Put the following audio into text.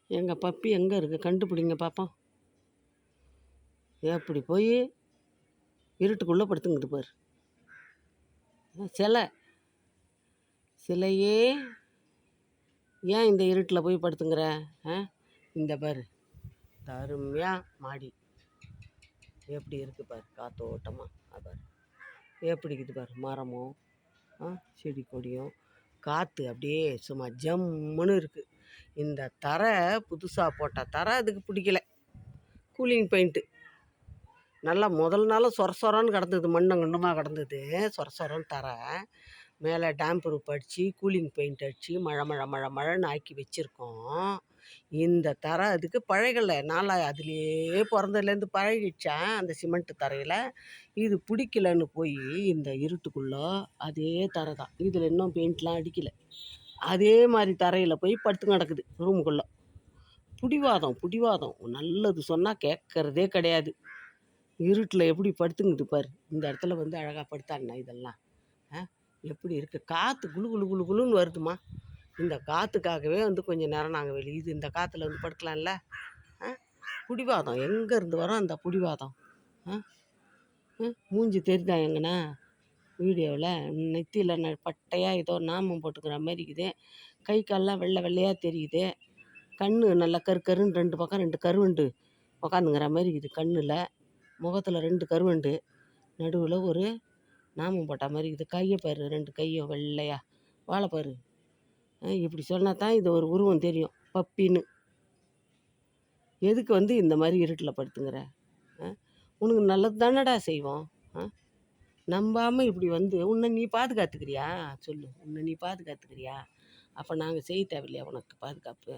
எங்கள் பப்பி எங்கே இருக்குது கண்டுபிடிங்க பார்ப்போம். எப்படி போய் இருட்டுக்குள்ளே படுத்துங்குது பாரு. சிலையே ஏன் இந்த இருட்டில் போய் படுத்துங்கிற? இந்த பாரு அருமையாக மாடி எப்படி இருக்குது பாரு, காத்தோட்டமாக பாரு எப்படி இருக்குது பாரு, மரமும் செடி கொடியும் காற்று அப்படியே சும்மா ஜம்முன்னு இருக்குது. இந்த தரை புதுசாக போட்ட தரை அதுக்கு பிடிக்கல. கூலிங் பெயிண்ட்டு நல்லா முதல் நாளும் சொரன்னு கிடந்தது, மண்ணங்குண்டமாக கிடந்தது சொரன்னு தரை. மேலே டேம்ப் ப்ரூஃப் அடித்து கூலிங் பெயிண்ட் அடித்து மழைன்னு ஆக்கி வச்சுருக்கோம். இந்த தரை அதுக்கு பழகலை. நாளாக அதுலேயே பிறந்ததுலேருந்து பழகிடுச்சேன் அந்த சிமெண்ட்டு தரையில். இது பிடிக்கலன்னு போய் இந்த இருட்டுக்குள்ளே அதே தரை தான், இதில் இன்னும் பெயிண்ட்லாம் அடிக்கலை. அதே மாதிரி தரையில் போய் படுத்து கிடக்குது ரூமுக்குள்ளே. பிடிவாதம் நல்லது சொன்னால் கேட்குறதே கிடையாது. இருட்டில் எப்படி படுத்துங்குது பாரு. இந்த இடத்துல வந்து அழகாக படுத்தாண்ணா இதெல்லாம் எப்படி இருக்குது. காற்று குளுன்னு வருதுமா. இந்த காற்றுக்காகவே வந்து கொஞ்சம் நேரம் நாங்கள் வெளியே இந்த காற்றுல வந்து படுக்கலாம்ல. பிடிவாதம் எங்கேருந்து வரோம் அந்த பிடிவாதம். மூஞ்சி தெரியுதா எங்கண்ணா வீடியோவில்? நெத்தியில் பட்டையாக ஏதோ நாமம் போட்டுக்கிற மாதிரி இருக்குது. கை கால்லாம் வெள்ளையாக தெரியுது. கண் நல்லா கருன்னு 2 பக்கம் 2 கருவண்டு உக்காந்துங்கிற மாதிரி இருக்குது. கண்ணில் முகத்தில் 2 கருவண்டு, நடுவில் ஒரு நாமம் போட்ட மாதிரி இருக்குது. கையை பாரு, 2 கையும் வெள்ளையா வாழைப்பாரு. இப்படி சொன்னால் தான் இது ஒரு உருவம் தெரியும் பப்பின்னு. எதுக்கு வந்து இந்த மாதிரி இருட்டில் படுத்துங்கிற? உனக்கு நல்லது தானடா செய்வோம். நம்பாமல் இப்படி வந்து உன்னை நீ பாதுகாத்துக்கிறியா? சொல்லு, உன்னை நீ பாதுகாத்துக்கிறியா? அப்போ நாங்கள் செய்ய தேவையில்லையா உனக்கு பாதுகாப்பு?